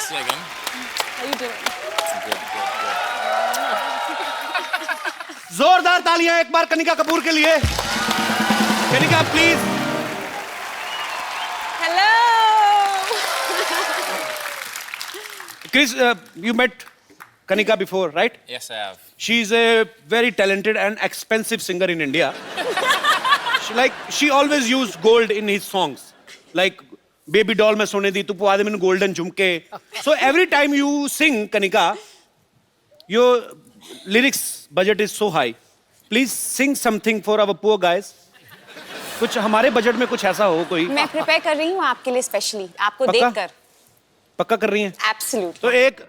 second. How you doing? Good. जोरदार तालियां एक बार कनिका कपूर के लिए. Kanika please. Hello. Chris, you met Kanika before, right? Yes, I have. She's a very talented and expensive singer in India. She always used gold in his songs. Like Baby Doll mein sone di tu puade mainu golden jhumke. So every time you sing Kanika, your lyrics budget is so high. Please sing something for our poor guys. कुछ हमारे budget में कुछ ऐसा हो कोई. मैं prepare कर रही हूँ आपके लिए स्पेशली आपको पक्का? देखकर. पक्का कर रही हैं? Absolute. तो एक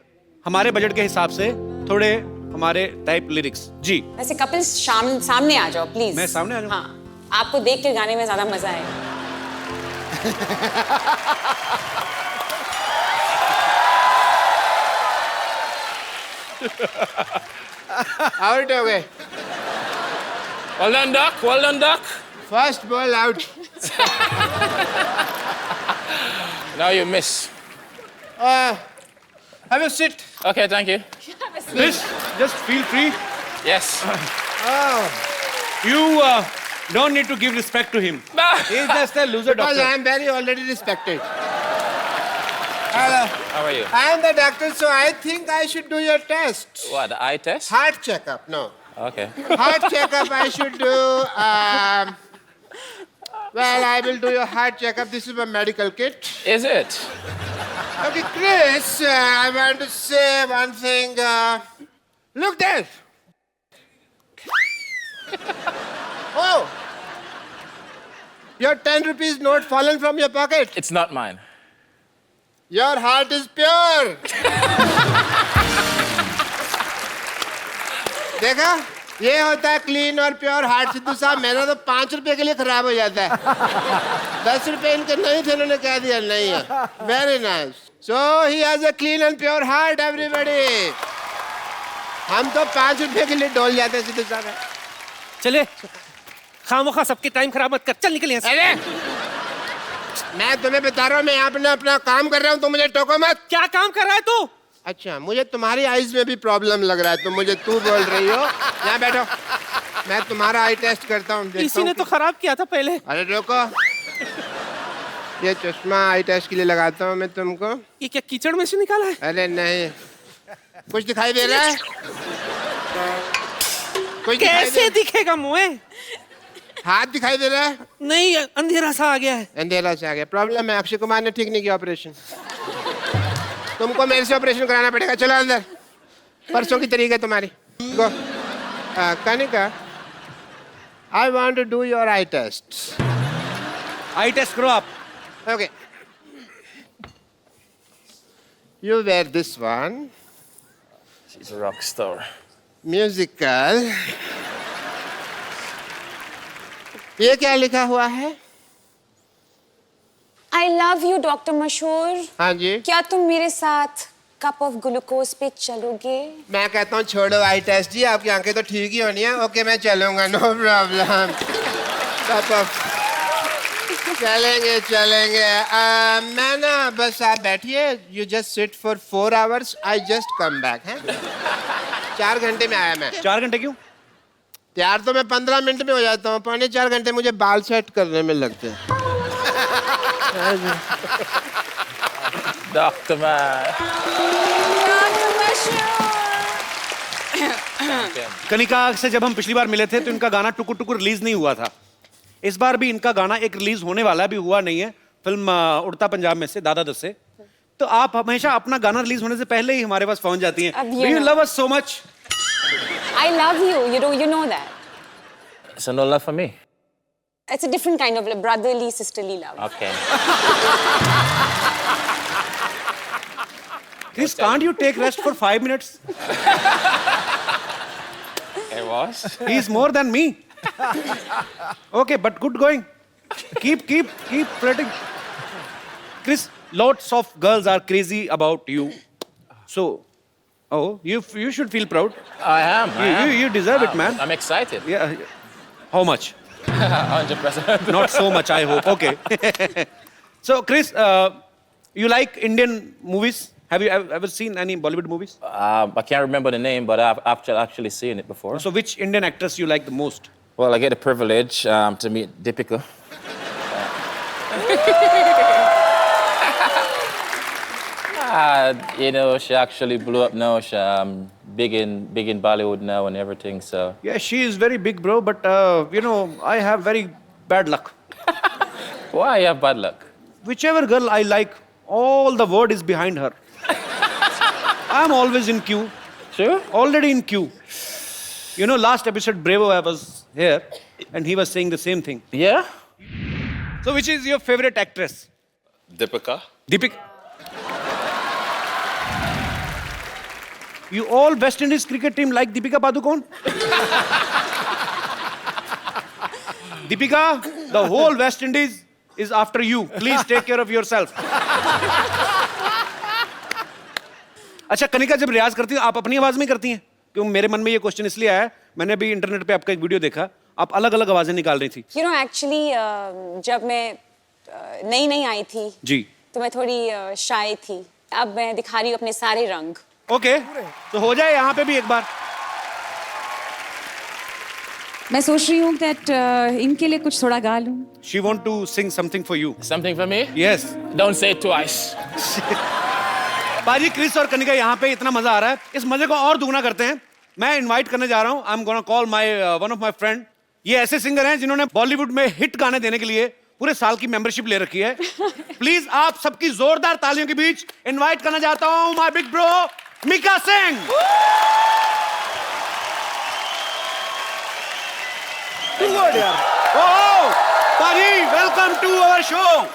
हमारे बजट के हिसाब से थोड़े हमारे टाइप लिरिक्स जी. वैसे कपिल सामने आ जाओ प्लीज. मैं सामने आ जाऊं? हाँ, आपको देख के गाने में ज्यादा मजा आएगा. Out हो गए. Well done, Doc. Well done, Doc. First ball out. Now you miss. Have a sit. Okay, thank you. Please, just feel free. Yes. You don't need to give respect to him. He's just a loser Because doctor. I am very already respected. Hello. How are you? I am the doctor, so I think I should do your test. What, the eye test? Heart checkup. No. Okay. Heart checkup I should do. Well, I will do your heart checkup. This is my medical kit. Is it? Okay, Chris, I want to say one thing. Look there. Oh. Your 10 rupees note fallen from your pocket. It's not mine. Your heart is pure. देखा? ये होता है clean और pure heart. Sidhu साहब मेरा तो 5 रुपए के लिए खराब हो जाता है. 10 रुपए इनके नहीं थे, इन्होंने कह दिया नहीं है. Very nice. So he has a clean and pure heart everybody. हम तो 5 रुपए के लिए डोल जाते हैं सिद्धू साहब. चले खामोखा सबके टाइम खराब मत कर. चल निकल यहाँ से. अरे मैं तुम्हें बता रहा हूँ, मैं अपना काम कर रहा हूँ, तुम मुझे टोको मत. क्या काम कर रहा है तू? अच्छा, मुझे तुम्हारी आईज में भी प्रॉब्लम लग रहा है, तो मुझे तू बोल रही हो. यहाँ बैठो, मैं तुम्हारा आई टेस्ट करता हूँ. इसी ने तो खराब किया था पहले. अरे रोको, ये चश्मा आई टेस्ट के लिए लगाता हूँ मैं तुमको. ये क्या कीचड़ में से निकाला है? अरे नहीं, कुछ दिखाई दे रहा है? कुछ कैसे दिखेगा मुँह? हाथ दिखाई दे रहा है? नहीं, अंधेरा सा आ गया है. अंधेरा से आ गया. प्रॉब्लम है, अक्षय कुमार ने ठीक नहीं किया ऑपरेशन. तुमको मेरे से ऑपरेशन कराना पड़ेगा. चलो अंदर, परसों की तरीक है तुम्हारी. Go. Kanika, I want to do your eye test. Eye test करो आप. Okay. You wear this one. She's a rock star. Musical. ये क्या लिखा हुआ है? I love you, डॉक्टर मशहूर. हाँ जी. क्या तुम मेरे साथ कप ऑफ ग्लूकोज पे चलोगे? मैं कहता हूँ छोड़ो आई टेस्ट जी, आपकी आंखें तो ठीक ही होनी है. ओके, मैं चलूंगा, नो प्रॉब्लम. चलेंगे. मैं ना बस आप बैठिए. You just sit for 4 hours. I just come back. है 4 घंटे में आया मैं. 4 घंटे क्यों? तैयार तो मैं 15 मिनट में हो जाता हूँ. 4.25 घंटे मुझे बाल सेट करने में लगते हैं. Doctor man. डॉक्टर मशहूर. कनिका से जब हम पिछली बार मिले थे तो इनका गाना टुकुर टुकुर रिलीज नहीं हुआ था. इस बार भी इनका गाना एक रिलीज होने वाला भी हुआ नहीं है. फिल्म उड़ता पंजाब में से दादा दस से. तो आप हमेशा अपना गाना रिलीज होने से पहले ही हमारे पास पहुंच जाती हैं. अब Do ये you ना. love us so much? I love you. You know that. So no love for me? It's a different kind of love, brotherly, sisterly love. Okay. Chris, can't you take rest for 5 minutes? It was? He is more than me. Okay, but good going. Keep spreading. Chris, lots of girls are crazy about you. So, you should feel proud. I am. You deserve it, man. I'm excited. Yeah. How much? 100%. Not so much, I hope. Okay. So, Chris, you like Indian movies? Have you ever seen any Bollywood movies? I can't remember the name, but I've actually seen it before. So which Indian actress you like the most? Well, I get the privilege to meet Deepika. You know, she actually blew up now. She's big in Bollywood now and everything. So Yeah, she is very big, bro. But you know, I have very bad luck. why you have bad luck? Whichever girl I like, all the word is behind her. I'm always in queue. Sure. Already in queue. You know, last episode, Bravo, I was here, and he was saying the same thing. Yeah. So, which is your favorite actress? Deepika. Deepika. You all West Indies cricket team like Deepika Padukone? Deepika, the whole West Indies is after you. Please take care of yourself. अच्छा कनिका जब रियाज करती हैं आप अपनी आवाज में करती हैं? क्यों मेरे मन में ये क्वेश्चन इसलिए आया है, मैंने अभी इंटरनेट पे आपका एक वीडियो देखा, आप अलग-अलग आवाजें निकाल रही थी. You know, actually, जब मैं नई आई थी जी. तो मैं थोड़ी शाय थी. अब मैं दिखा रही हूँ अपने सारे रंग. ओके, तो हो जाए यहाँ पे भी एक बार. मैं सोच रही हूँ that इनके लिए कुछ थोड़ा गा लूँ. She want to sing something for you. Something for me? Yes. Don't say it twice. बाजी क्रिस और कनिका यहाँ पे इतना मजा आ रहा है, इस मजे को और दुगना करते हैं. मैं इनवाइट करने जा रहा हूँ. I am gonna call my one of my friend. ये ऐसे सिंगर हैं जिन्होंने बॉलीवुड में हिट गाने देने के लिए पूरे साल की मेंबरशिप ले रखी है. प्लीज आप सबकी जोरदार तालियों के बीच इनवाइट करना चाहता हूँ my big bro Mika Singh. Oh, Paji, welcome to our show.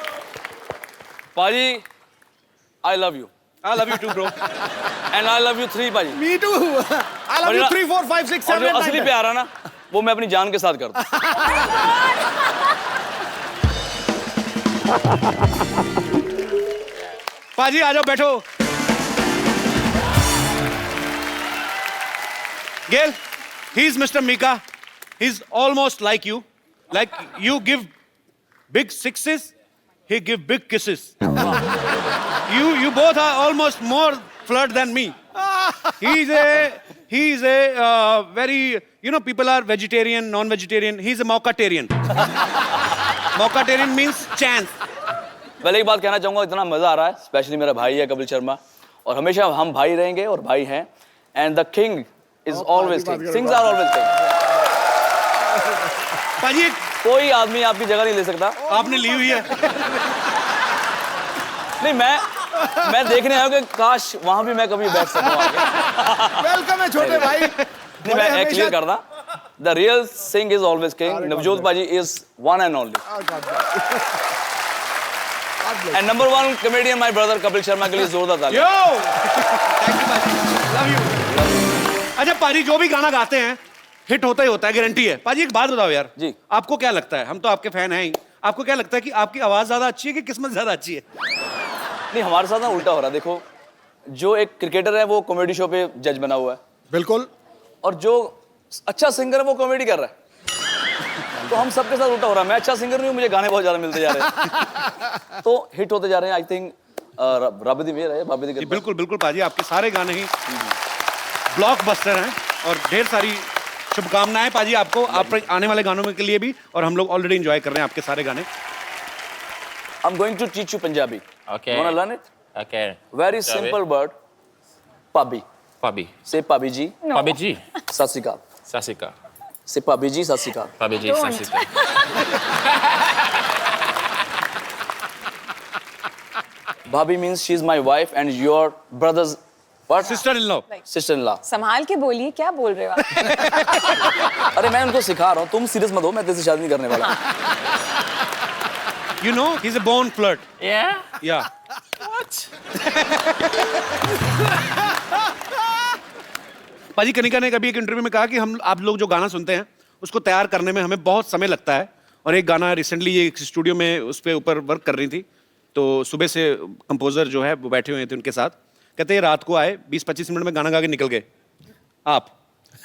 Paji, I love you. I love you too, bro. And I love you 3, Paji. Me too. I love you 3, 4, 5, 6, और 7, जो असली 9. प्यार है ना, वो मैं अपनी जान के साथ करता हूँ. पाजी आ जाओ बैठो. Gail, he's Mr. Mika. He's almost like you. Like you give big sixes, he give big kisses. You both are almost more flirt than me. He's a very, you know, people are vegetarian, non-vegetarian. He's a mockatarian. Mockatarian means chance. पहले एक बात कहना चाहूँगा, इतना मजा आ रहा है, specially मेरा भाई है कपिल शर्मा, और हमेशा हम भाई रहेंगे और भाई हैं. And the king is always king. Kings are always king. पाजी कोई आदमी आपकी जगह नहीं ले सकता. आपने ली हुई है. नहीं, मैं देखने आया हूँ कि काश वहाँ भी मैं कभी बैठ सकूँ आगे. वेलकम है छोटे भाई. नहीं, मैं क्लियर करना. The real Singh is always king. Navjot Paji is one and only. And number 1 comedian, my brother Kapil Sharma के लिए जोरदार ताली. Yo! Thank you, पाजी. Love you. अच्छा पाजी जो भी गाना गाते हैं हिट होता ही होता है, गारंटी है. पाजी एक बात बताओ यार. जी. आपको क्या लगता है, हम तो आपके फैन हैं ही, आपको क्या लगता है कि आपकी आवाज ज्यादा अच्छी है कि किस्मत ज्यादा अच्छी है? नहीं, हमारे साथ ना उल्टा हो रहा है. देखो, जो एक क्रिकेटर है वो कॉमेडी शो पे जज बना हुआ है, बिल्कुल. और जो अच्छा सिंगर है वो कॉमेडी कर रहा है. तो हम सबके साथ उल्टा हो रहा है. मैं अच्छा सिंगर नहीं हूँ, मुझे गाने बहुत ज्यादा मिलते जा रहे हैं, तो हिट होते जा रहे हैं. आई थिंक रब दी मेहर है, बाबे दी जी, कृपा. बिल्कुल बिल्कुल पाजी, आपके सारे गाने ही ब्लॉकबस्टर हैं और ढेर सारी शुभकामनाएं पाजी आपको, आप आने वाले गानों में के लिए भी, और हम लोग ऑलरेडी एंजॉय कर रहे हैं आपके सारे गाने. I'm going to teach you Punjabi. Okay. Wanna learn it? Okay. Very Shall we? simple word. Pabi. Pabi. Say Pabi ji. Pabi ji. Sat Sri Akal. Sasika. Say Pabi ji, Sat Sri Akal. Pabi ji. Sasika. Bhabhi means she's my wife and your brother's what? Sister in law. Sister-in-law. संभाल के बोलिए, क्या बोल रहे हो आप? अरे मैं उनको सिखा रहा हूँ, तुम सीरियस मत हो, मैं तेरे से शादी नहीं करने वाला. You know, he's a born flirt. Yeah. Yeah. What? पाजी कनिका ने कभी एक इंटरव्यू में कहा कि हम आप लोग जो गाना सुनते हैं उसको तैयार करने में हमें बहुत समय लगता है, और एक गाना रिसेंटली ये एक स्टूडियो में उस पे ऊपर वर्क कर रही थी, तो सुबह से कंपोजर जो है वो बैठे हुए थे उनके साथ, कहते हैं रात को आए 20-25 मिनट में गाना गा के निकल गए. आप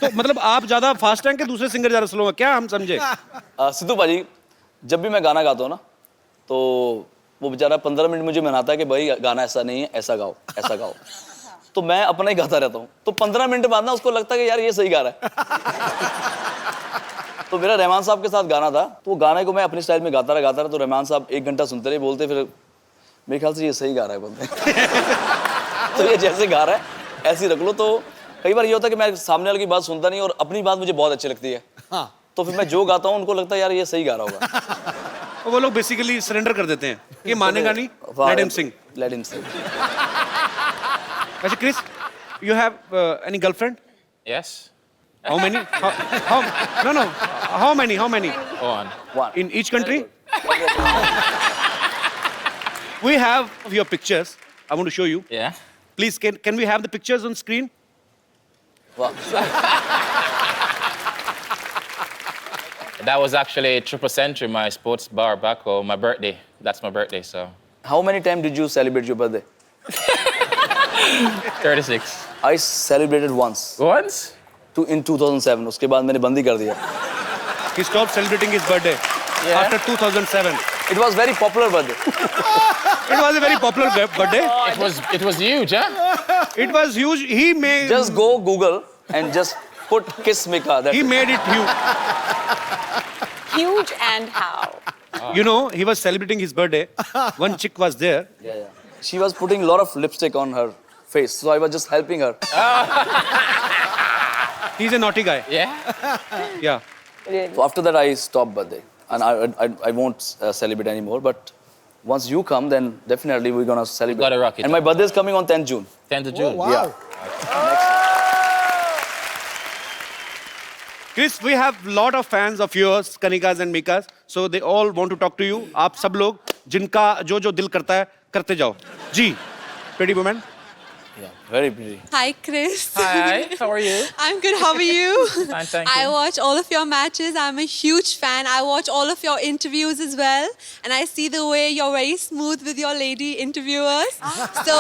तो मतलब आप ज्यादा फास्ट हैं कि दूसरे सिंगर ज्यादा स्लो हैं, क्या हम समझे? सिद्धू पाजी, जब भी मैं गाना गाता हूँ ना, तो वो बेचारा 15 मिनट मुझे मनाता है कि भाई गाना ऐसा नहीं है, ऐसा गाओ, ऐसा गाओ। तो मैं अपना ही गाता रहता हूँ। तो 15 मिनट बाद ना उसको लगता है कि यार ये सही गा रहा है। तो मेरा रहमान साहब के साथ गाना था, तो वो गाने को मैं अपनी स्टाइल में गाता रहा, तो रहमान साहब 1 घंटा सुनते रहे, बोलते फिर मेरे ख्याल से ये सही गा रहा है बोलते। तो ये जैसे गा रहा है ऐसे ही रख लो। तो कई बार ये होता है कि मैं सामने वाले की बात सुनता नहीं और अपनी बात मुझे बहुत अच्छी लगती है। हाँ। तो फिर मैं जो गाता हूँ उनको लगता है यार ये सही गा रहा होगा। वो लोग बेसिकली सरेंडर कर देते हैं, ये मानेगा नहीं, लेट हिम सिंग। लेट हिम सिंग। अच्छा Chris, you have any girlfriend? Yes. How many? No. How many? One. In each country? We have your pictures. I want to show you. Yeah. Please, can we have the pictures on screen? वाह। That was actually Triple Century, my sports bar back home. My birthday. That's my birthday, so. How many times did you celebrate your birthday? 36. I celebrated once. Once? In 2007. उसके बाद मैंने बंद ही कर दिया। He stopped celebrating his birthday after 2007. It was very popular birthday. It was a very popular birthday. It was huge, huh? It was huge. He made. Just go Google and just put Kiss Mika. He made it huge. Huge and how? You know, he was celebrating his birthday. One chick was there. Yeah. She was putting a lot of lipstick on her face, so I was just helping her. He's a naughty guy. Yeah? Yeah. So after that, I stopped birthday, and I won't celebrate anymore. But once you come, then definitely we're gonna celebrate. Gotta rock it. And my birthday is coming on 10th June. 10th of June. wow. Yeah. Chris, we have lot of fans of yours, Kanikas and Mikas. So they all want to talk to you. आप सब लोग जिनका जो दिल करता है करते जाओ. जी, pretty woman. Yeah, very pretty. Hi, Chris. Hi, how are you? I'm good. How are you? Fine, thank I you. watch all of your matches. I'm a huge fan. I watch all of your interviews as well. And I see the way you're very smooth with your lady interviewers. So,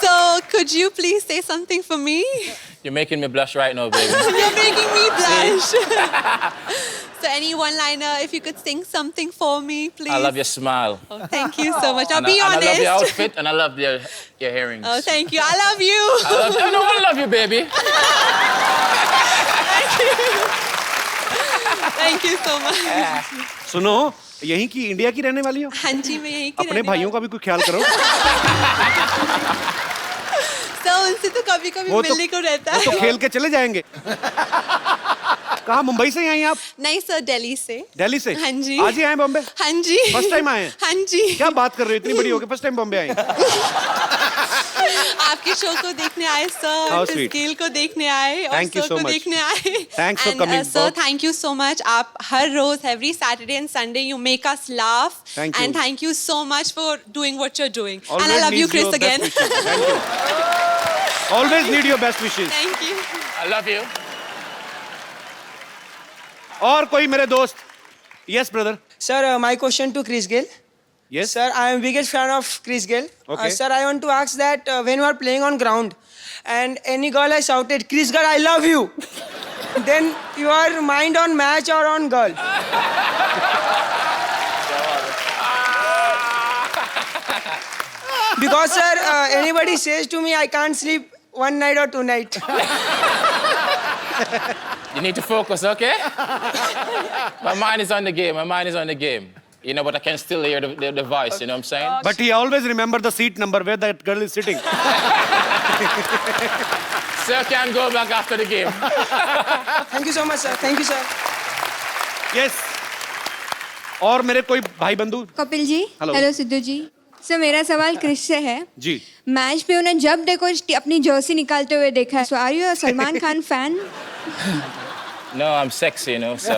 so could you please say something for me? You're making me blush right now, baby. You're making me blush. So any one-liner, if you could sing something for me, please. I love your smile. Oh, thank you so much. I'll And be I honest. love your outfit and I love your earrings. Oh, thank you. I love you. I love you, baby. Thank you so much. सुनो, यहीं की India की रहने वाली हो? हाँ जी, मैं यहीं की अपने रहने भाइयों का भी कोई ख्याल करो. तो उनसे तो कभी-कभी वो तो- मिलने को रहता वो तो है। खेल के चले जाएंगे. कहाँ मुंबई से आई आप? नहीं सर, दिल्ली से। दिल्ली से? हाँ जी। आज ही आए बॉम्बे? हाँ जी। First time आए हैं? हाँ जी। क्या बात कर रहे हो? इतनी बड़ी हो गई फर्स्ट टाइम बॉम्बे आई. आपके शो को देखने आए सर, How फिर sweet. स्केल को देखने आए और Thank you सर so को much. देखने आए. Thanks for coming. Sir, thank you so much. आप हर रोज every Saturday and Sunday you make us laugh. Thank you. And thank you so much for doing what you're doing. Always and I love you, needs your Chris, again. best wishes. Thank you. Always need your best wishes. Thank you. I love you. और कोई मेरे दोस्त? Yes, brother. Sir, my question to Chris Gayle. Yes. Sir, I am biggest fan of Chris Gayle. Okay. Sir, I want to ask that when you are playing on ground and any girl has shouted, Chris Gayle, I love you. Then your mind on match or on girl? Because sir, anybody says to me, I can't sleep one night or two night. You need to focus, okay? My mind is on the game. My mind is on the game. You know, but I can still hear the voice, you know what I'm saying? But he always remember the seat number where that girl is sitting. Sir can go back after the game. Thank you so much, sir. Thank you, sir. Yes. और मेरे कोई भाई बंधु? Kapil ji. Hello. Hello Sidhu जी. Sir मेरा सवाल Chris से है. जी. Match पे उन्हें जब देखो अपनी जर्सी निकालते हुए देखा है. So are you a Salman Khan fan? No, I'm sexy, you know, so.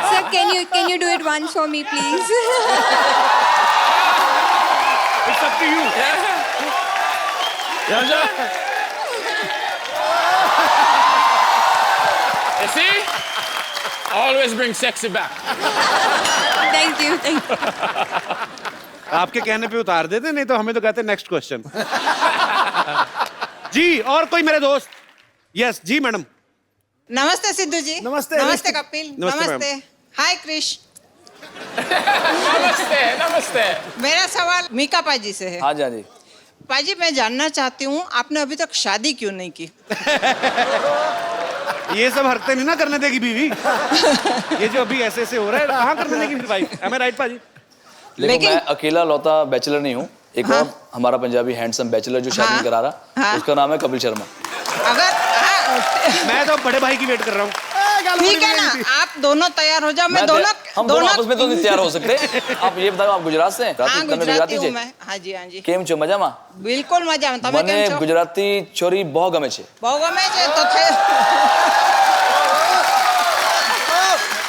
Sir, can you do it once for me, please? It's up to you. You see? Always bring sexy back. Thank you. Thank you. आपके कहने पे उतार देते, नहीं तो हमें तो कहते नेक्स्ट क्वेश्चन. जी, और कोई मेरे दोस्त? यस जी मैडम. नमस्ते सिद्धू जी. नमस्ते. नमस्ते कपिल. नमस्ते, मैम. नमस्ते. हाय क्रिश. Namaste, namaste. मेरा सवाल मीका पाजी से है. हाँ जी हाँ जी. पाजी मैं जानना चाहती हूँ आपने अभी तक शादी क्यों नहीं की? ये सब हरकतें नहीं ना करने देगी बीवी. ये जो अभी ऐसे ऐसे हो रहा है कहाँ करने देगी मेरी वाइफ. Am I right पाजी? देखो मैं अकेला लौता बैचलर नहीं हूँ. एक हाँ। और हमारा पंजाबी हैंडसम बैचलर जो शादी हाँ। करा रहा, हाँ। उसका नाम है कपिल शर्मा. अगर मैं तो बड़े भाई की वेट कर रहा हूँ. ठीक है ना, आप दोनों तैयार हो जाओ. मैं दोनों हम दोनों आपस में तो नहीं तैयार हो सकते. आप ये बताओ आप गुजरात से हैं? हाँ गुजराती गुजराती हूँ છે? मैं. हाँ जी हाँ जी. કેમ છો મજામાં? બિલકુલ મજામાં. તમે મને કેમ છો? ગુજરાતી છોરી બહુ ગમે છે. બહુ ગમે છે તો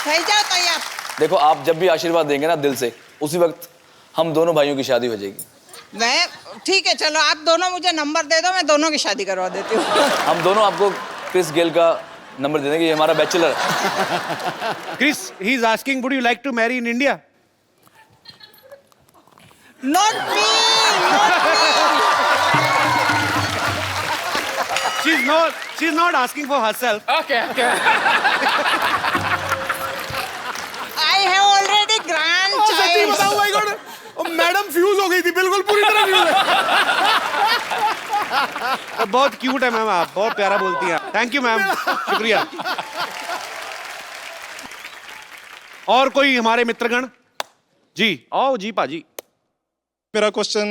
થઈ જાઓ તૈયાર. देखो आप जब भी आशीर्वाद देंगे ना दिल से, उसी वक्त हम दोनों भाइयों की शादी हो जाएगी. मैं ठीक है चलो आप दोनों मुझे नंबर दे दो, मैं दोनों की शादी करवा देती हूँ. हम दोनों आपको क्रिस गेल का नंबर दे देंगे. ये हमारा बैचलर है. Chris, he is asking, would you like to marry in India? Not me, not me. She's not asking for herself. Okay, okay. I have already सच्ची grandchild. बताऊं भाई गॉड. मैडम फ्यूज हो गई थी बिल्कुल पूरी तरह फ्यूज है. बहुत क्यूट है मैम आप. बहुत प्यारा बोलती हैं. Thank you ma'am. शुक्रिया. और कोई हमारे मित्रगण जी आओ जी पाजी. मेरा क्वेश्चन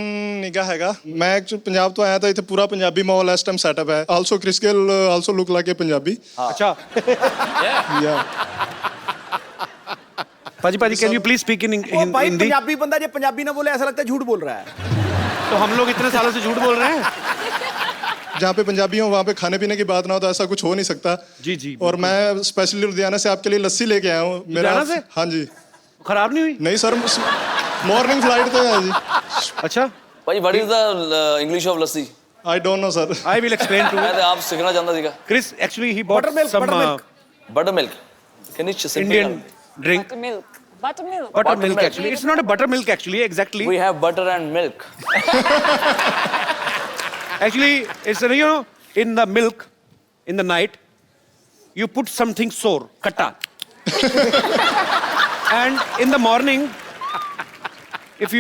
निगाह हैगा. मैं एक्चुअली पंजाब तो आया था. इतने पूरा पंजाबी माहौल इस टाइम सेटअप है. Also Chris Gayle also look like a Punjabi. अच्छा या paji paji can you please speak in वो भाई हिंदी. पंजाबी बंदा जब पंजाबी ना बोले ऐसा लगता है झूठ बोल रहा है. तो हम लोग इतने सालों से झूठ बोल रहे हैं. जहाँ पे पंजाबी हो वहाँ पे खाने पीने की बात ना हो तो ऐसा कुछ हो नहीं सकता. जी जी. और मैं स्पेशली लुधियाना से आपके लिए लस्सी लेके आया हूँ. लुधियाना से? हाँ जी. खराब नहीं हुई? नहीं सर मॉर्निंग फ्लाइट तो है जी. अच्छा भाई what is the English of lassi? I don't know sir. I will explain to मैं तो आप सीखना चाहता सीखा. Chris. Actually he bought Buttermilk, some buttermilk. Butter milk. Can you Indian drink. Buttermilk. Buttermilk. Buttermilk actually. It's not a buttermilk actually. Exactly. We have butter and milk. Actually, it's in the milk, in the night, you put something sour, katta. And in the morning, if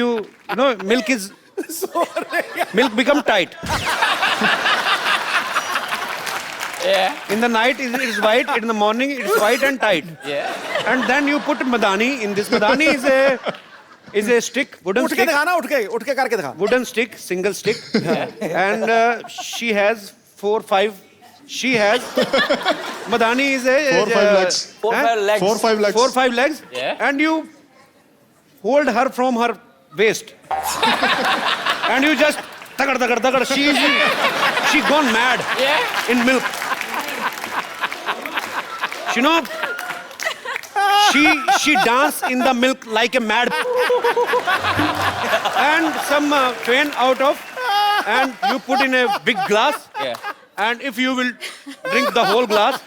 milk become tight. Yeah. In the night it is white, in the morning it's white and tight. Yeah. And then you put madani in this. Madani is a stick, wooden उठ के stick. दिखाना. उठ के करके दिखा. Wooden stick, single stick. And she has 4-5. She has Madani is a 4-5 legs. 4-5 legs. 4-5 legs. 4-5 legs. Yeah. And you hold her from her waist. And you just tagad. She gone mad. Yeah. In milk. You know, she dance in the milk like a mad. And some train out of, and you put in a big glass. Yeah. And if you will drink the whole glass,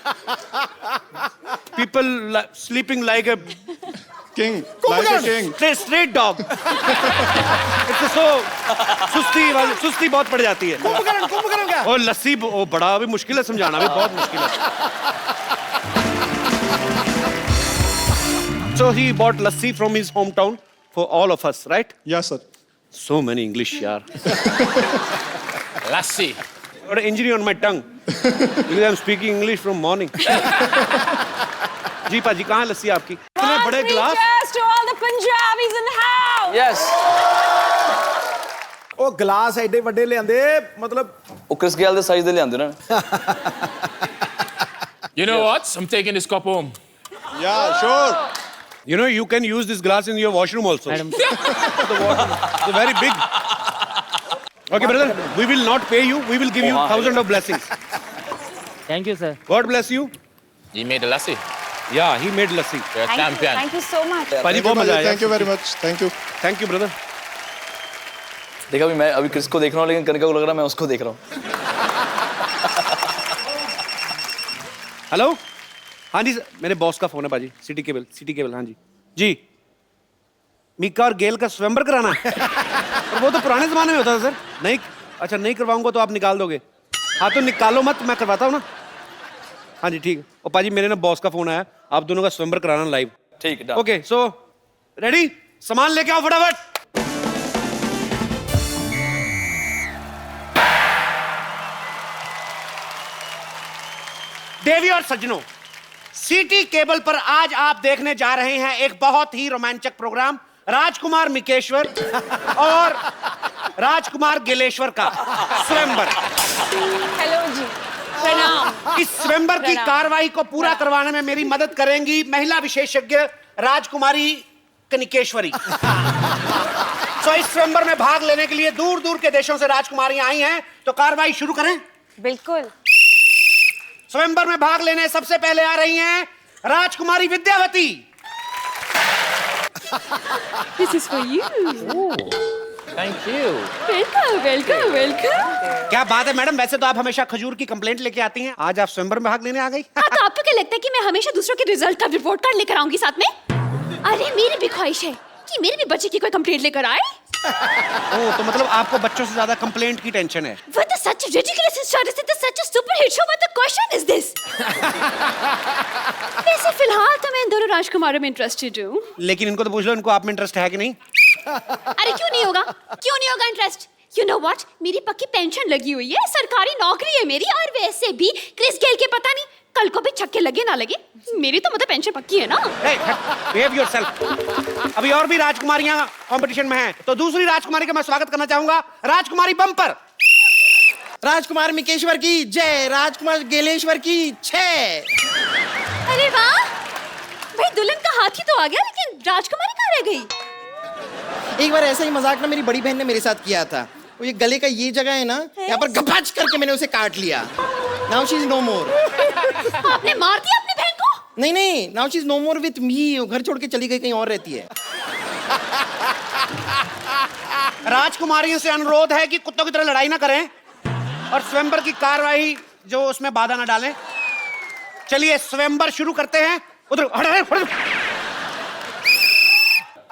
people sleeping like a King. Like a king. straight dog. It's so सुस्ती बहुत पड़ जाती है. कुंभकर्ण क्या? और लस्सी वो बड़ा भी मुश्किल है समझाना भी बहुत मुश्किल है. So he bought lassi from his hometown for all of us, right? Yes sir. So many English, yaar. Lassi. Got an injury on my tongue because I'm speaking English from morning. जी पाजी कहाँ है लस्सी आपकी? इतने बड़े गिलास. Cheers to all the Punjabis in the house. Yes. ਉਹ glass ਐਡੇ ਵੱਡੇ ਲਿਆਂਦੇ ਮਤਲਬ ਉਹ ਕ੍ਰਿਸ ਗੇਲ ਦੇ ਸਾਈਜ਼ ਦੇ ਲਿਆਂਦੇ ਨਾ. You know what? I'm taking this cup home. Yeah sure. You know, you can use this glass in your washroom also. It's very big. Okay, brother, we will not pay you. We will give you thousands of blessings. Thank you, sir. God bless you. You made the lassi. Yeah, he made lassi. You're a champion. Thank you so much. पाजी बहुत मजा आया. Thank you very much. Thank you. Thank you, brother. देखा भी मैं अभी Chris को देख रहा हूँ लेकिन कनिका को लग रहा है मैं उसको देख रहा हूँ. हेलो. हाँ जी, मेरे बॉस का फोन है पाजी. City cable. हाँ जी. जी. मीका और गेल का स्वयंवर कराना है. और वो तो पुराने जमाने में होता था सर. नहीं, अच्छा नहीं करवाऊंगा तो आप निकाल दोगे. हाँ तो निकालो मत, मैं करवाता हूँ ना. हाँ जी ठीक है। और पाजी मेरे ना बॉस का फोन आया, आप दोनों का स्वयंवर कराना लाइव। ठीक है, ओके सो रेडी, सामान लेके आओ फटाफट। देवी और सज्जनों, सिटी केबल पर आज आप देखने जा रहे हैं एक बहुत ही रोमांचक प्रोग्राम, राजकुमार मिकेश्वर और राजकुमार गिलेश्वर का स्वयंवर। हेलो जी, प्रणाम। इस स्वयंवर की कार्रवाई को पूरा करवाने में मेरी मदद करेंगी महिला विशेषज्ञ राजकुमारी कनिकेश्वरी। तो इस स्वयंवर में भाग लेने के लिए दूर दूर के देशों से राजकुमारियां आई हैं, तो कार्रवाई शुरू करें। बिल्कुल। स्वयंवर में भाग लेने सबसे पहले आ रही हैं राजकुमारी Vidyavati. This is for you. Thank you. Welcome, welcome, welcome. क्या बात है मैडम, वैसे तो आप हमेशा खजूर की कंप्लेंट लेके आती हैं, आज आप स्वयंवर में भाग लेने आ गई। तो आपको क्या लगता है कि मैं हमेशा दूसरों के रिजल्ट का रिपोर्ट कार्ड लेकर आऊंगी साथ में? अरे मेरी भी ख्वाहिश है कि मेरे भी बच्चे की कोई कंप्लेंट लेकर आए। ओह, तो मतलब आपको बच्चों से ज्यादा कंप्लेंट की टेंशन है। What is such a ridiculous status? It is such a super hit show. What the question is this? वैसे फिलहाल तो मैं इन दोनों राजकुमारों में इंटरेस्टेड हूँ। लेकिन इनको तो पूछ लो, इनको आप में इंटरेस्ट है कि नहीं? अरे क्यों नहीं होगा? क्यों नहीं होगा इंटरेस्ट? You know what? मेरी पक्की पेंशन लगी हुई है, सरकारी नौकरी है मेरी, और वैसे भी क्रिस गेल के पता नहीं कल को भी छक्के लगे ना लगे, मेरी तो मतलब पेंशन पक्की है ना। Behave yourself. अभी और भी राजकुमारियां कंपटीशन में हैं, तो दूसरी राजकुमारी का मैं स्वागत करना चाहूंगा, राजकुमारी बम्पर। राजकुमार मिकेश्वर की जय, राजकुमार गेलेश्वर की छह। अरे वाह, भाई दुल्हन का हाथी तो आ गया, लेकिन राजकुमारी कहाँ रह गई? एक बार ऐसा ही मजाक ना मेरी बड़ी बहन ने मेरे साथ किया था। वो ये गले का ये जगह है ना, यहाँ पर गपाच करके मैंने उसे काट लिया। Now she is no more. आपने मार दिया अपनी बहन को? नहीं नहीं, now she is no more with me. वो घर छोड़ के चली गई, कहीं और रहती है। राजकुमारियों से अनुरोध है कि कुत्तों की तरह लड़ाई ना करें और स्वयंवर की कार्रवाई जो उसमें बाधा ना डालें। चलिए स्वयंवर शुरू करते हैं। उधर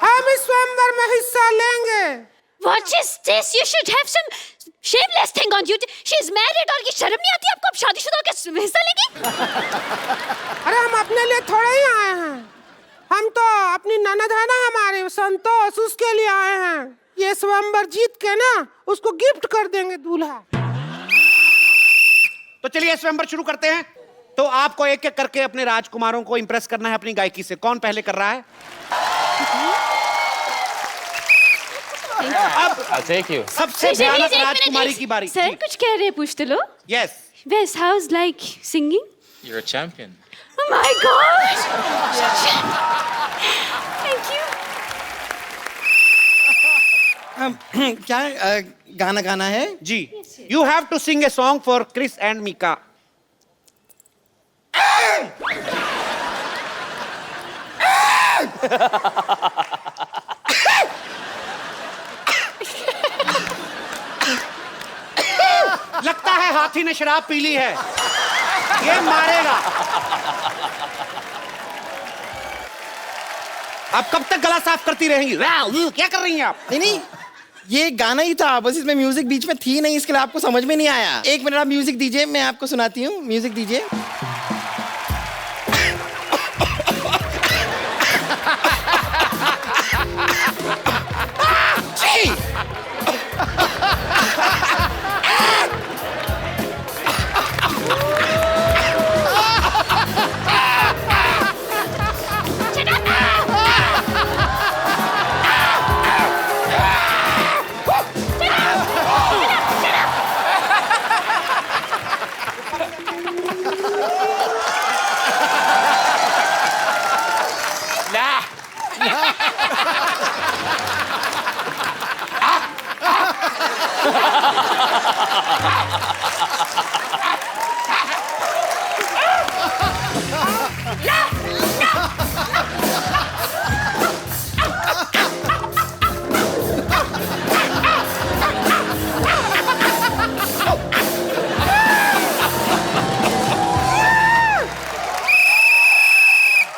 हम इस स्वयंवर में हिस्सा लेंगे। What is this? You should have some shameless thing on you. She is married और ये शर्म नहीं आती आपको? अब शादीशुदा होकर हिस्सा लेगी? अरे हम अपने लिए थोड़े ही आए हैं, हम तो अपनी ननद है ना हमारे संतोष, उसके लिए आए हैं। ये स्वयंवर जीत के ना उसको गिफ्ट कर देंगे दूल्हा। तो चलिए स्वयंवर शुरू करते हैं। तो आपको एक एक करके अपने राजकुमारों को इंप्रेस करना है अपनी गायकी से। कौन पहले कर रहा है? अब I'll take you. सबसे भयानक राजकुमारी की बारी। सर कुछ कह रहे हैं, पूछते लो। Yes. Wes, how's like singing? You're a champion. Oh my God! Thank you. क्या गाना गाना है? जी, you have to sing a song for Chris and Mika. लगता है हाथी ने शराब पी ली है, ये मारेगा। आप कब तक गला साफ करती रहेंगी? क्या कर रही हैं आप? नहीं नहीं, ये गाना ही था, बस इसमें म्यूजिक बीच में थी नहीं, इसके लिए आपको समझ में नहीं आया। एक मिनट आप म्यूजिक दीजिए, मैं आपको सुनाती हूँ। म्यूजिक दीजिए।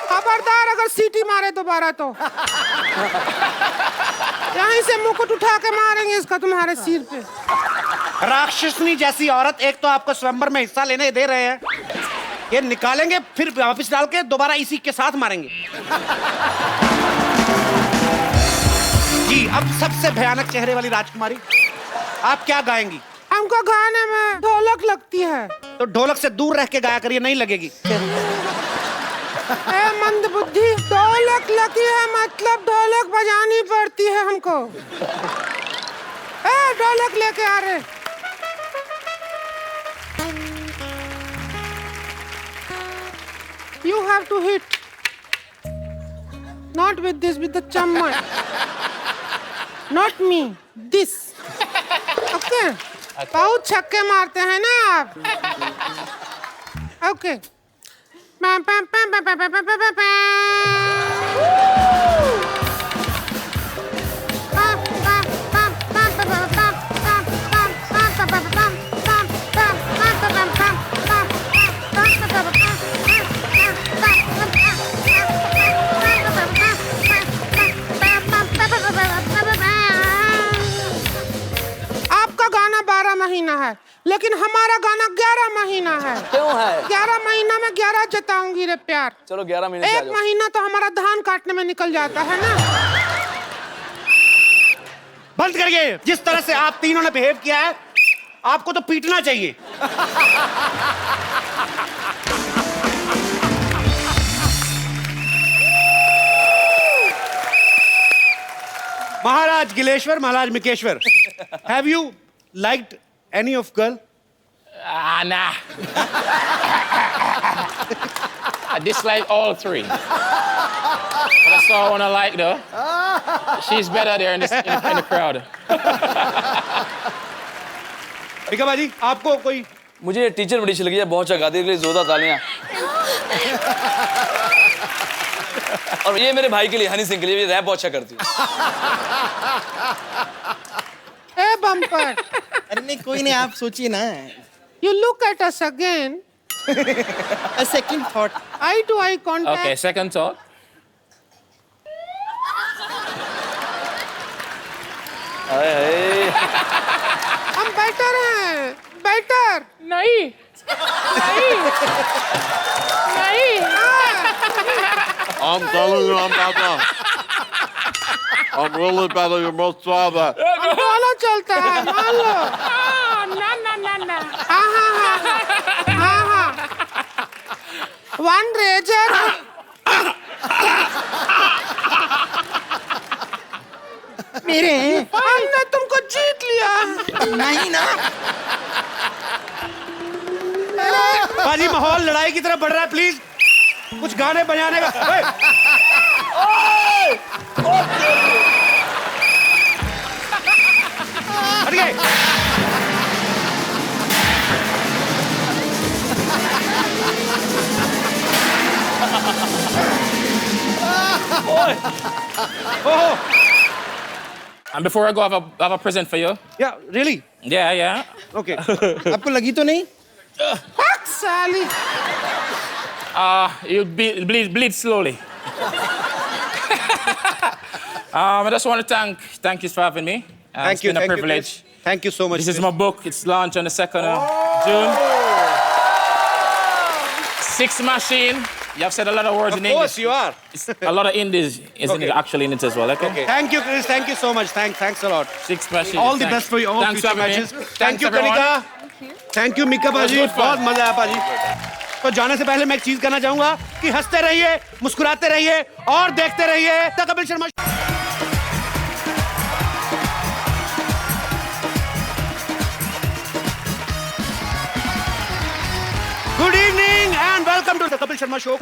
खबरदार, अगर सीटी मारे दोबारा तो यहीं से मुकुट उठा के मारेंगे इसका तुम्हारे सिर पे। राक्षसनी जैसी औरत, एक तो आपको स्वयंवर में हिस्सा लेने दे रहे हैं ये निकालेंगे फिर वापस डाल के दोबारा इसी के साथ मारेंगे। जी अब सबसे भयानक चेहरे वाली राजकुमारी, आप क्या गाएंगी? हमको गाने में ढोलक लगती है। तो ढोलक से दूर रह के गाया करिए, नहीं लगेगी। ए मंदबुद्धि, ढोलक लगी है मतलब ढोलक बजानी पड़ती है हमको। ए ढोलक लेके आ रहे। You have to hit. Not with this, with the chamman. Not me. This. Okay. बहुत छक्के मारते हैं ना आप। Okay. Pam pam pam pam pam pam pam pam आपका गाना 12 महीना है, लेकिन हमारा गाना 11 महीना है। क्यों है? 11 महीना में 11 जताऊंगी रे प्यार। चलो 11 महीने से आ एक जाओ। महीना तो हमारा धान काटने में निकल जाता है ना। बंद करिए। जिस तरह से आप तीनों ने बिहेव किया है, आपको तो पीटना चाहिए। Maharaj Gileshwar, Maharaj Mikeshwar, have you liked any of girl? Nah. I dislike all three. But I saw one I like though. She's better there in the crowd. Mika paji, आपको कोई? मुझे टीचर बड़ी अच्छी लगी है, बहुत अच्छा गाती है, जोरदार तालियां। और ये मेरे भाई के लिए, हनी सिंह के लिए, ये रैप बहुत अच्छा करती है। ए बम्पर। अरे नहीं कोई नहीं, आप सोचिए ना। You look at us again. A second thought. Eye to eye contact. Okay, second thought. हम बेटर हैं, बेटर। नहीं। I'm telling you, I'm better. I'm really better. You must try that. दोनों चलता है, मान लो। हाँ। One razor. मेरे हमने तुमको जीत लिया। नहीं ना। बाजी माहौल लड़ाई की तरफ बढ़ रहा है, प्लीज कुछ गाने बजाने का। हट गए। And before I go, I have a present for you. Yeah, really? Yeah. Okay. आपको लगी तो नहीं? Fuck साली। You bleed slowly. I just want to thank you for having me. It's been a privilege. Thank you so much. This is my book. It's launched on the 2nd of June. Six Machine. You have said a lot of words in English. Of course you are. It's a lot of Indies is actually in it as well. Okay. Thank you, Chris. Thank you so much. Thanks a lot. Six Machine. All the best for you all Thanks future for having matches. me. Thank you, everyone. Kanika. Thank you, Mika बाजी। good fun. बहुत मजा आया बाजी। तो जाने से पहले मैं एक चीज कहना चाहूंगा कि हंसते रहिए, मुस्कुराते रहिए और देखते रहिए the Kapil Sharma. Good evening and welcome to the Kapil Sharma show.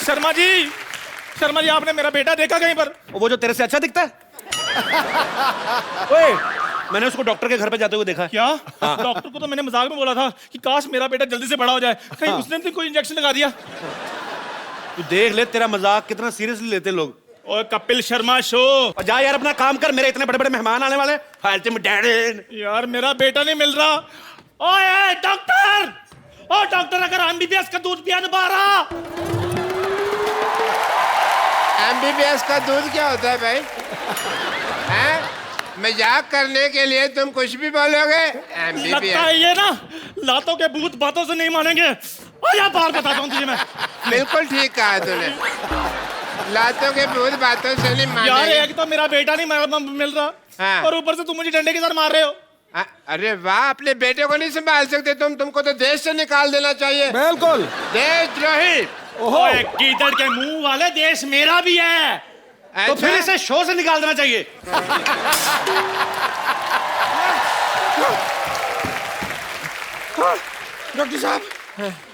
Sharma ji, आपने मेरा बेटा देखा कहीं पर? वो जो तेरे से अच्छा दिखता है? ओए, मैंने उसको डॉक्टर के घर पे जाते हुए देखा। क्या? डॉक्टर को तो मैंने मजाक में बोला था कि काश मेरा बेटा जल्दी से बड़ा हो जाए, कहीं उसने भी कोई इंजेक्शन लगा दिया। तू देख ले तेरा मजाक कितना सीरियसली लेते लोग। ओए कपिल शर्मा शो। और जा यार अपना काम कर, मेरे इतने बड़े बड़े मेहमान आने वाले। फालतू में डैडी। यार मेरा बेटा नहीं मिल रहा। ओए डॉक्टर, ओ डॉक्टर, अगर एमबीबीएस का दूध पिया दोबारा। एमबीबीएस का दूध क्या होता है भाई? हैं? मजाक करने के लिए तुम कुछ भी बोलोगे। लगता है ये ना लातों के भूत बातों से नहीं मानेंगे। आया बार बताता हूँ तुझे मैं। बिल्कुल ठीक कहा तूने, लातों के भूत बातों से नहीं यार मानेंगे। एक तो मेरा बेटा नहीं मिल रहा, हाँ। और ऊपर से तुम मुझे डंडे के साथ मार रहे हो। अरे वाह, अपने बेटे को नहीं संभाल सकते तुमको तो देश से निकाल देना चाहिए। बिल्कुल देशद्रोही। ओए कीचड़ के मुंह वाले, देश मेरा भी है। तो फिर इसे शो से निकाल देना चाहिए। डॉक्टर साहब,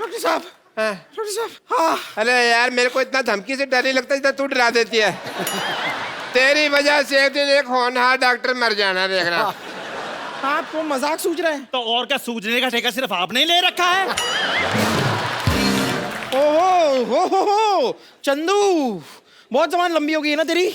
डॉक्टर साहब, डॉक्टर साहब। हाँ। अरे यार मेरे को इतना धमकी से डर नहीं लगता जितना तू डरा देती है। तेरी वजह से एक दिन एक होनहार डॉक्टर मर जाना, देखना। आप तो मजाक सूझ रहे हैं। तो और क्या, सूझने का ठेका सिर्फ आपने ही ले रखा है। ओहो हो चंदू, बहुत जबान लंबी हो गई है ना तेरी।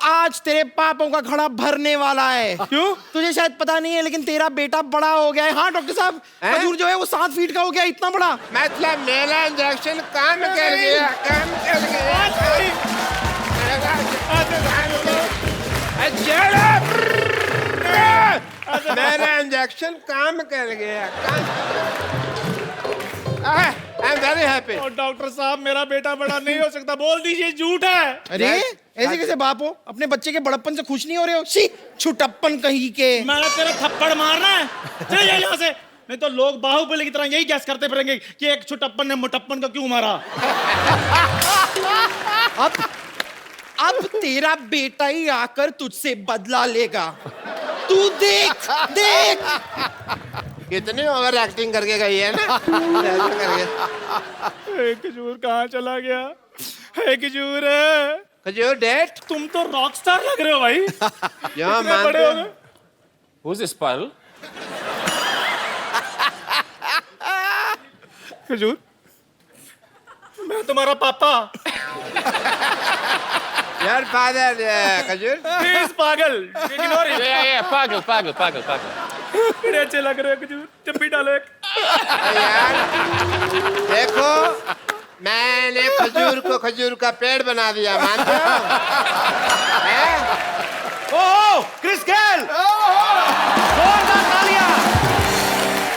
आज तेरे पापों का घड़ा भरने वाला है। क्यों? तुझे शायद पता नहीं है लेकिन तेरा बेटा बड़ा हो गया है। हाँ डॉक्टर साहब, खजूर जो है वो 7 फीट का हो गया, इतना बड़ा। मतलब मेरा इंजेक्शन काम कर गया, काम कर गया। मेरा इंजेक्शन काम कर गया। I am very happy. और डॉक्टर साहब मेरा बेटा बड़ा नहीं हो सकता, बोल दीजिए झूठ है। अरे ऐसे कैसे बाप हो, अपने बच्चे के बड़प्पन से खुश नहीं हो रहे हो? शी, छुटप्पन कहीं के। मैंने तेरा थप्पड़ मारना है, चल जा यहाँ से। नहीं तो लोग बाहुबली की तरह यही गैस करते फिरेंगे कि एक छुटप्पन ने मुटप्पन को क्यों मारा। अब तेरा बेटा ही आकर तुझसे बदला लेगा, तू देख देख। कितनी ओवर एक्टिंग करके गई है ना। खजूर कहाँ चला गया? खजूर, खजूर डेट। तुम तो रॉक स्टार लग रहे हो भाई। यहाँ इतने बड़े हो गए। Who's this Parul? खजूर, मैं तुम्हारा पापा। यार फादर खजूर। प्लीज पागल, इग्नोर इट। Yeah, पागल। बड़े अच्छे लग रहे हो खजूर, जब भी डालो एक। यार देखो, मैंने खजूर को खजूर का पेड़ बना दिया, मानते हो? ओह क्रिस गेल, जोरदार तालियां।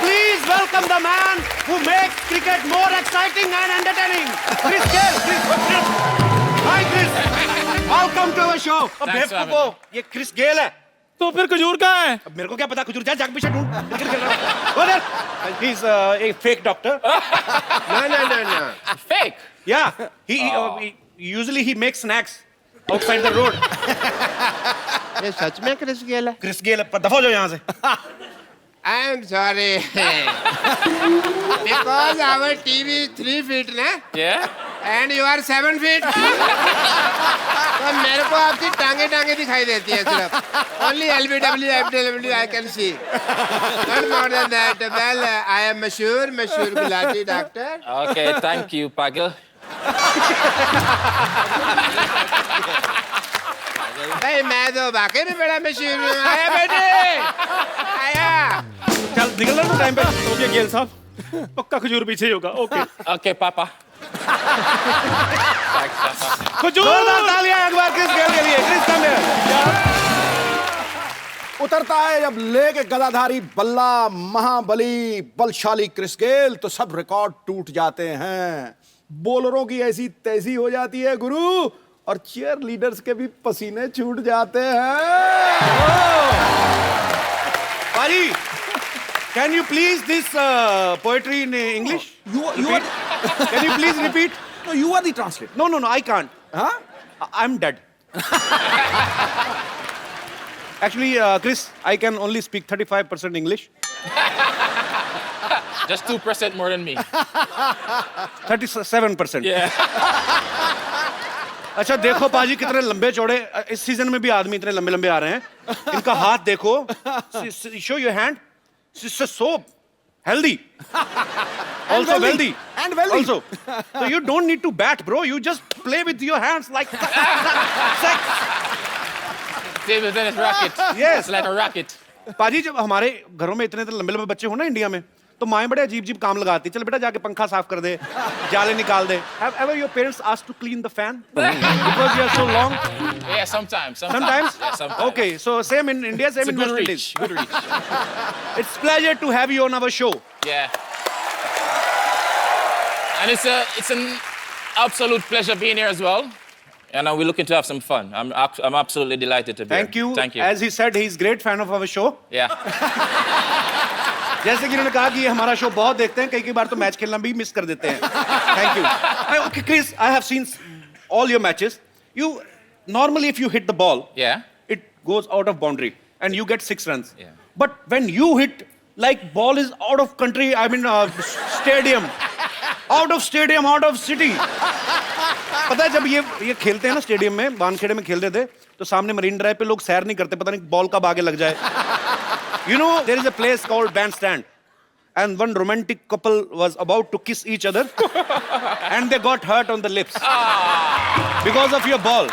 Please welcome the man who makes cricket more exciting and entertaining, Chris Gayle. Hi Chris, welcome to our show. अब बेवकूफो, ये क्रिस गेल है। तो फिर खजूर कहाँ है? अब मेरे को क्या पता, खजूर जा जाग पीछे ढूंढ। उधर, he is a fake doctor. No. Fake. Yeah, he usually he makes snacks outside the road. ये सच में क्रिस गेल है? क्रिस गेल, दफा हो जाओ यहाँ से। I am sorry. Because our TV is 3 feet ना? Yeah. And you are 7 feet. तो मेरे को आपकी टांगे दिखाई देती है सिर्फ। Only LBW, FW I can see. Not more than that. Well, I am मशहूर Gulati doctor. Okay, thank you, Pagal. भाई मैं तो वाकई में बड़ा मशहूर हूँ। आया बेटे, आया। चल निकल लो टाइम पे। ओके गेल साहब, पक्का खजूर पीछे ही होगा। Okay Okay, Papa. खजूर। जोरदार तालियां एक बार क्रिस गेल के लिए। Chris come here. उतरता है जब लेके गदाधारी बल्ला महाबली बलशाली क्रिस गेल तो सब रिकॉर्ड टूट जाते हैं। बॉलरों की ऐसी तेजी हो जाती है गुरु, और चीयर लीडर्स के भी पसीने छूट जाते हैं। पाजी, can you please this poetry in English? You are Can you please repeat? no, you are the translator. No, I can't. Huh? I'm dead. Actually, Chris, I can only speak 35% English. Just 2% more than me. 37%. Yeah. अच्छा देखो पाजी कितने लंबे चौड़े इस season में भी आदमी इतने लंबे लंबे आ रहे हैं। इनका हाथ देखो, show your hand, so healthy, also wealthy, and wealthy. Also, so you don't need to bat, bro. You just play with your hands like sex. Table tennis racket. Yes. It's like a racket. पाजी जब हमारे घरों में इतने लंबे लंबे बच्चे हो ना इंडिया में, तो माएँ बड़े अजीब अजीब काम लगाती, चल बेटा जाके पंखा साफ कर दे, जाले निकाल दे. Have ever your parents asked to clean the fan because you are so long? Yeah, sometimes. Sometimes? Yeah, sometimes. Okay, so same in India, same It's a in good West reach. Indies. Good reach. It's pleasure to have you on our show. Yeah. And it's an absolute pleasure being here as well. And we're looking to have some fun. I'm absolutely delighted to be Thank here. you. Thank you. As he said, he's great fan of our show. Yeah. जैसे कि उन्होंने कहा कि ये हमारा show बहुत देखते हैं, कई बार तो मैच खेलना भी मिस कर देते हैं. Thank you. Okay, Chris, I have seen all your matches. You normally, if you hit the ball, Yeah. it goes out of boundary and you get 6 runs. Yeah. But when you hit, like ball is out of country, I mean stadium, out of stadium, out of city. पता है जब ये खेलते हैं ना stadium में, वानखेड़े में खेलते थे, तो सामने मरीन ड्राइव पे लोग सैर नहीं करते, पता नहीं बॉल कब आगे लग जाए. You know, there is a place called Bandstand, and one romantic couple was about to kiss each other, and they got hurt on the lips because of your ball.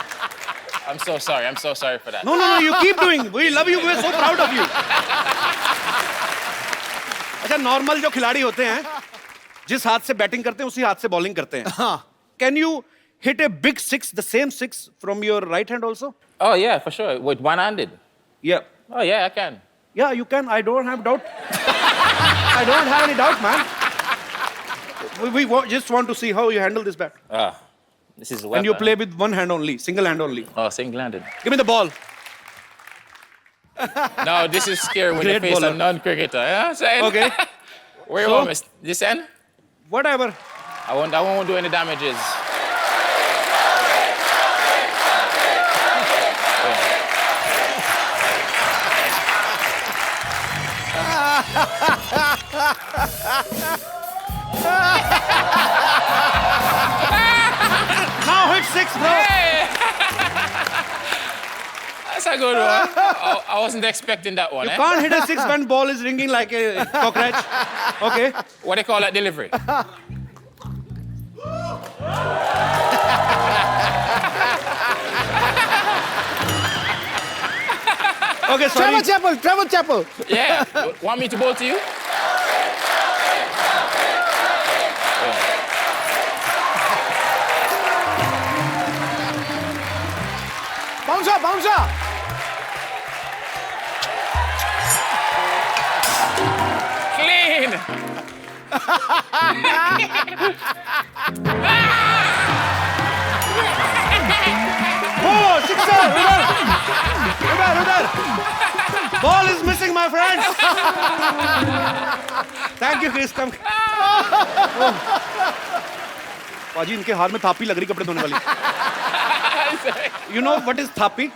I'm so sorry. I'm so sorry for that. No, you keep doing. We love you. We're so proud of you. अच्छा, normal जो खिलाड़ी होते हैं, जिस हाथ से batting करते हैं, उसी हाथ से बॉलिंग करते हैं. हाँ. Can you hit a big 6, the same 6 from your right hand also? Oh, yeah, for sure. With one-handed. Yeah. Oh, yeah, I can. Yeah, you can. I don't have doubt. I don't have any doubt, man. We just want to see how you handle this bat. This is a And weapon. you play with one hand only, single hand only. Oh, single-handed. Give me the ball. No, this is scary when you Great face bowler. a non-cricketer. You know what I'm saying? Okay. Where you So- want me? This end? Whatever. I won't do any damages. Now hit 6, bro. That's a good one. I wasn't expecting that one. You eh? can't hit a 6 when ball is ringing like a cockroach. Okay. What do you call that delivery? Okay, sorry. Trevor Chappell. Yeah. Want me to bowl to you? Bouncer. Clean. Oh, sixer. Udhar. Ball is missing, my friend. Thank you, Chris. Come. पाजी इनके हाथ में थापी लग रही कपड़े धोने वाली. You know what is thapi?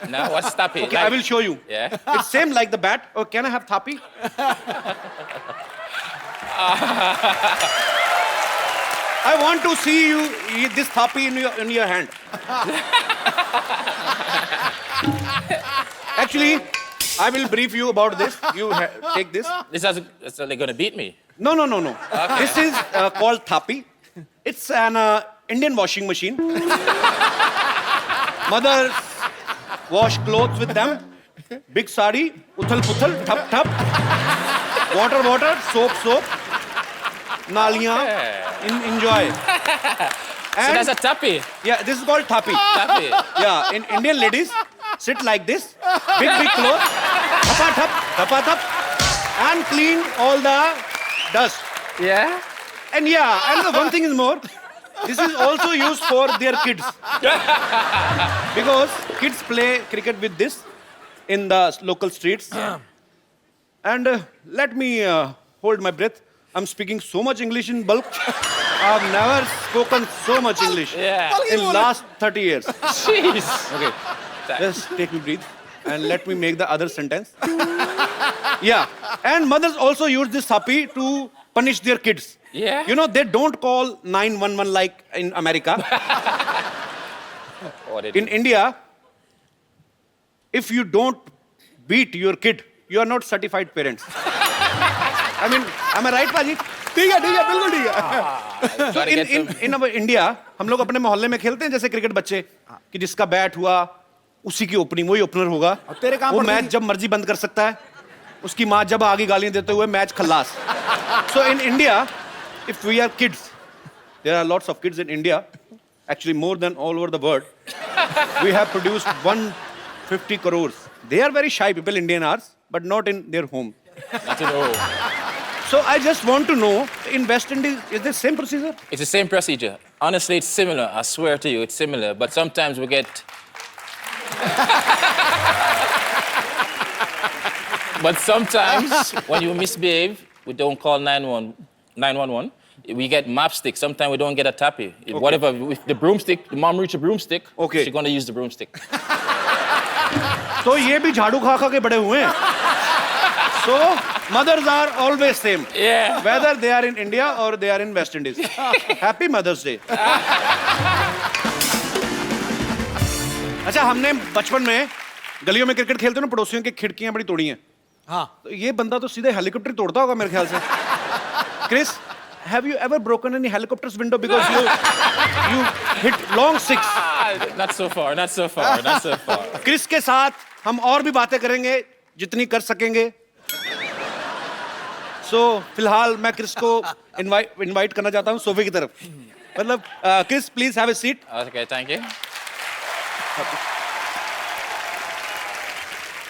No, what's tappy? Okay, I will show you. Yeah. It's same like the bat. Oh, can I have thapi? I want to see you eat this thapi in your hand. Actually, I will brief you about this. You take this. This they're gonna beat me. No. This is called thapi. It's an Indian washing machine. Mothers wash clothes with them. Big sari, uthal-puthal, thap. Water, soap. Naliyan, enjoy. So that's a tappy. Yeah, this is called thapi. Tappy. Yeah, in Indian ladies sit like this, big clothes, thapa, and clean all the dust. Yeah. And the one thing is more, this is also used for their kids. Because kids play cricket with this in the local streets. And let me hold my breath. I'm speaking so much English in bulk. I've never spoken so much English in last 30 years. Jeez. Okay, just take me breathe and let me make the other sentence. Yeah, and mothers also use this thapi to punish their kids. Yeah. You know, they don't call 911 like in America. In India, if you don't beat your kid, you are not certified parents. I mean, am I right, Paji? ठीक है बिल्कुल ठीक है. So in our India, हम लोग अपने मोहल्ले में खेलते हैं जैसे क्रिकेट बच्चे कि जिसका बैट हुआ उसी की ओपनिंग वही ओपनर होगा. तेरे काम वो पर मैच जब मर्जी बंद कर सकता है. उसकी माँ जब आगे गालियां देते हुए match Khallas. So in India, if we are kids, there are lots of kids in India, actually more than all over the world. We have produced 150 crores. They are very shy people, Indian are, but not in their home. Not at all. So I just want to know, in West Indies, is the same procedure? It's the same procedure. Honestly, it's similar. I swear to you, it's similar. But sometimes we get. But sometimes when you misbehave, we don't call 911. We get mapstick. Sometimes we don't get a tappy. If whatever, with the broomstick, the mom reach a broomstick, Okay. she's gonna use the broomstick. So ये भी झाड़ू खा खा के बड़े हुए हैं. So mothers are always same. Yeah. Whether they are in India or they are in West Indies. Happy Mother's Day. अच्छा, हमने बचपन में गलियों में क्रिकेट खेलते ना, पड़ोसियों की खिड़कियां बड़ी तोड़ी हैं. हाँ. तो ये बंदा तो सीधे हेलीकॉप्टर तोड़ता होगा मेरे ख्याल से. Chris, have you ever broken any helicopter's window because you hit long six? Not so far. Not so far. Not so far. Chris के साथ हम और भी बातें करेंगे जितनी कर सकेंगे. So फिलहाल मैं क्रिस को इनवाइट करना चाहता हूँ सोफे की तरफ. मतलब Chris, please have a seat. Okay, thank you.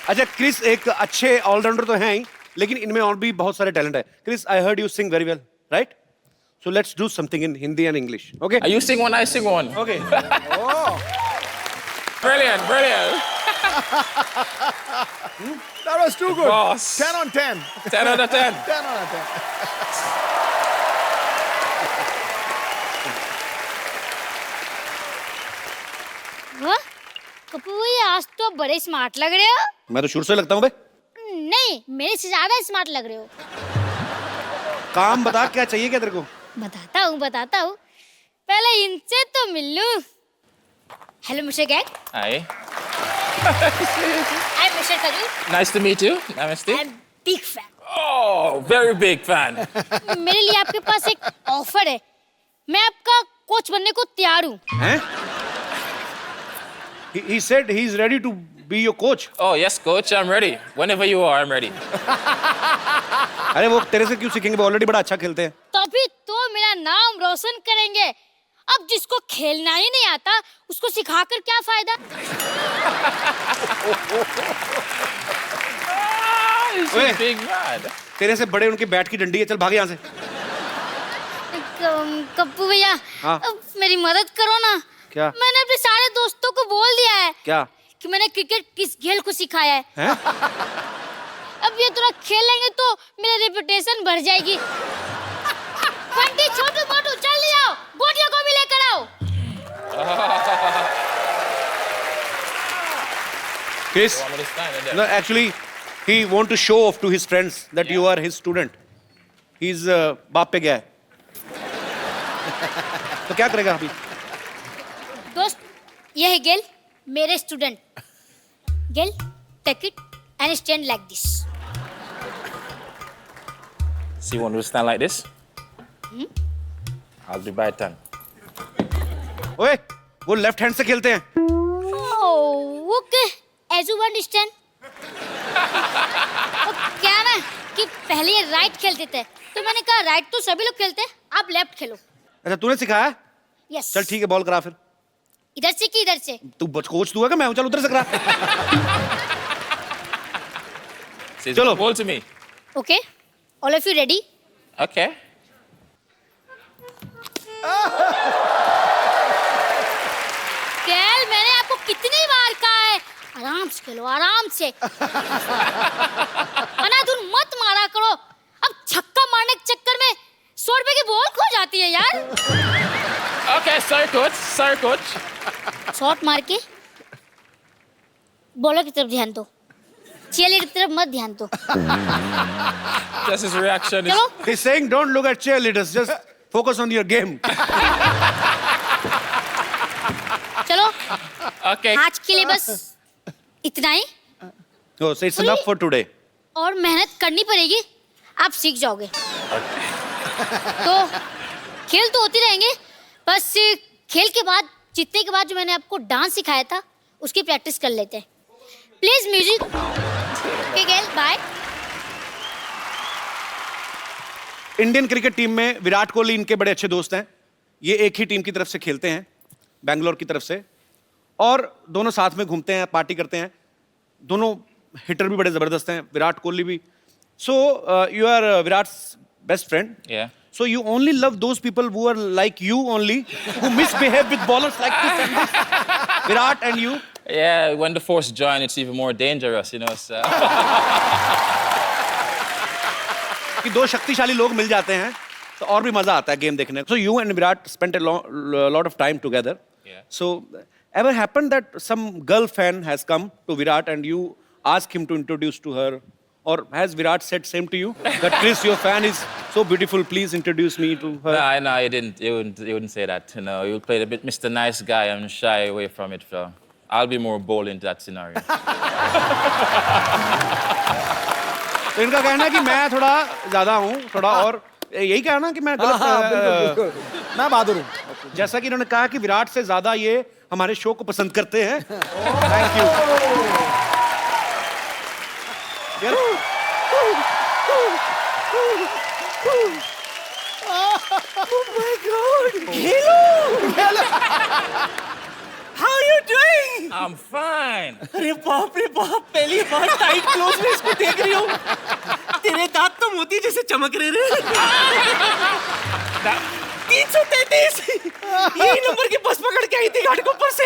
अच्छा, क्रिस एक अच्छे ऑलराउंडर तो हैं ही, लेकिन इनमें और भी बहुत सारे टैलेंट है. Chris, I heard you sing very well, right? So let's do something in Hindi and English, okay? You sing one, I sing one. Okay. Brilliant, brilliant. That was too good. Boss. 10 on 10. 10 out of 10. 10 out of 10. वाह, कपूर भैया आज तो बड़े smart लग रहे हो. मैं तो शुरू से लगता हूँ बे. नहीं, मेरे से ज्यादा स्मार्ट लग रहे हो. काम बता, क्या चाहिए क्या तेरे को? बताता हूँ. पहले इनसे तो मिल लूं. Hello mister Gag. Hi. I am mister Kaju. Nice to meet you. Namaste. I am big fan. Oh, very big fan. मेरे लिए आपके पास एक ऑफर है. मैं आपका कोच बनने को तैयार हूँ. हैं? He said he's ready to be your coach. Oh, yes, coach, I'm ready. Whenever you are, I'm ready. अरे वो तेरे से क्यों सीखेंगे? वो ऑलरेडी बड़ा अच्छा खेलते हैं. तभी तो मेरा नाम रोशन करेंगे. अब जिसको खेलना ही नहीं आता, उसको सिखाकर क्या फायदा? ओए, Big man. तेरे से बड़े उनके बैट की डंडी है. चल भाग यहाँ से. कप्पू भैया, हाँ? अब मेरी मदद करो ना. क्या? मैंने अपने सारे दोस्तों को बोल दिया है. क्या? कि मैंने क्रिकेट किस गेल को सिखाया है. हैं? अब ये थोड़ा खेलेंगे तो मेरी रेपुटेशन बढ़ जाएगी. बंटी, छोटू मोटू, जल्दी आओ. गोटियों को भी लेकर आओ. Chris, no, actually, he want to show off to his friends that you are his student. He's बाप पे गया है. तो क्या करेगा अभी? दोस्त, ये है गेल, मेरे student. Gayle, take it and stand like this. So you want to stand like this? I'll be by turn. ओए, वो लेफ्ट हैंड से खेलते हैं. Oh, okay. As you understand. क्या ना कि पहले ये राइट खेलते थे, तो मैंने कहा राइट तो सभी लोग खेलते हैं, आप लेफ्ट खेलो. अच्छा, तूने सिखाया? Yes. चल ठीक है, बॉल करा फिर. इधर से कि इधर से? तू कोच तू है क्या? मैं हूँ. चल उधर से करा. Chalo. Ball to me. Okay. All of you ready? Okay. कैल, मैंने आपको कितनी बार कहा है, आराम से खेलो, आराम से. अनाधुन मत मारा करो. अब छक्का मारने के चक्कर में 100 रुपए की बॉल खो जाती है यार. Okay, sorry coach. Sorry coach. Shot मार के बॉलर की तरफ ध्यान दो, चीयरलीडर की तरफ मत ध्यान दो. Just his reaction is. चलो. He's saying don't look at cheerleaders, just focus on your game. चलो. Okay. आज के लिए बस इतना ही. Oh, so it's enough for today. और मेहनत करनी पड़ेगी, आप सीख जाओगे. तो खेल तो होते रहेंगे, बस खेल के बाद, जीतने के बाद जो मैंने आपको डांस सिखाया था, उसकी प्रैक्टिस कर लेते हैं. Please music. Okay Gayle, bye. Indian cricket team में विराट कोहली इनके बड़े अच्छे दोस्त हैं। ये एक ही टीम की तरफ से खेलते हैं, बैंगलोर की तरफ से, और दोनों साथ में घूमते हैं, पार्टी करते हैं। दोनों हिटर भी बड़े जबरदस्त हैं, विराट कोहली भी। So you are Virat's best friend. Yeah. So you only love those people who are like you only, who misbehave with bowlers like this and this. Virat and you. Yeah, when the force join, it's even more dangerous, you know. So. कि दो शक्तिशाली लोग मिल जाते हैं तो और भी मजा आता है गेम देखने को. So you and Virat spent a lot of time together. Yeah. So ever happened that some girl fan has come to Virat and you ask him to introduce to her? Or has Virat said same to you? That Chris, your fan is so beautiful, please introduce me to her. No, he didn't. He wouldn't say that. You know, he would play a bit Mr. Nice Guy and shy away from it. So I'll be more bold in that scenario. तो इनका कहना है कि मैं थोड़ा ज्यादा हूँ, थोड़ा और यही कहना कि मैं बिल्कुल, मैं बहादुर हूँ. जैसा कि इन्होंने कहा कि विराट से ज्यादा ये हमारे शो को पसंद करते हैं. Thank you. Oh my God! Hello! How are you doing? I'm fine. अरे बाप रे बाप, पहली बार टाइट क्लोज में इसको देख रही हूँ. तेरे दांत तो मोती जैसे चमक रहे रे. 333 यही नंबर की बस पकड़ के आई थी घाटकोपर से.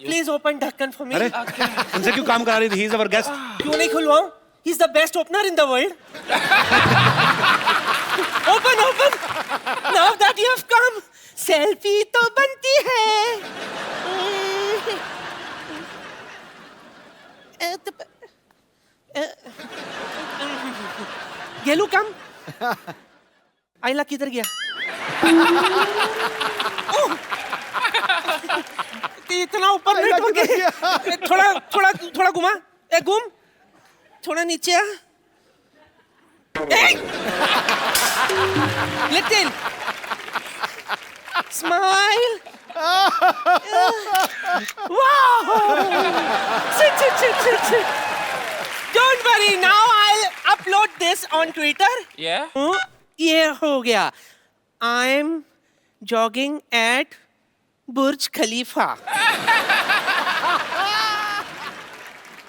Please open dhakkan for me. अरे इनसे क्यों काम करा रही थी? He is our guest. क्यों नहीं खुलवाऊं? He is the best opener in the world. Open open. Now that you have come, selfie तो बनती है. गेलू कम. आइला किधर गया? इतना ऊपर नहीं ठोके. थोड़ा थोड़ा थोड़ा घुमा. ए घूम. थोड़ा नीचे आ. Little smile. Wow. Sit. Don't worry. Now I'll upload this on Twitter. Yeah? ये हो गया. I'm jogging at बुर्ज खलीफा.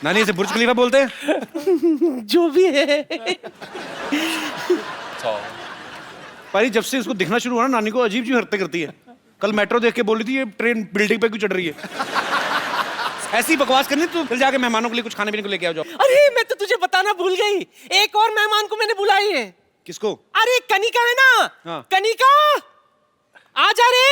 नानी इसे बुर्ज खलीफा बोलते हैं? जो भी है. पारी जब से इसको दिखना शुरू हुआ ना, नानी को अजीब सी हरकतें करती है. कल मेट्रो देख के बोली थी ये ट्रेन बिल्डिंग पे क्यों चढ़ रही है. ऐसी बकवास करनी तो फिर जाके मेहमानों के लिए कुछ खाने पीने को लेके आओ जाओ. अरे मैं तो तुझे बताना भूल गई. एक और मेहमान को मैंने बुलाई है. किसको? अरे कनिका है ना. हाँ. कनिका आ जा रे.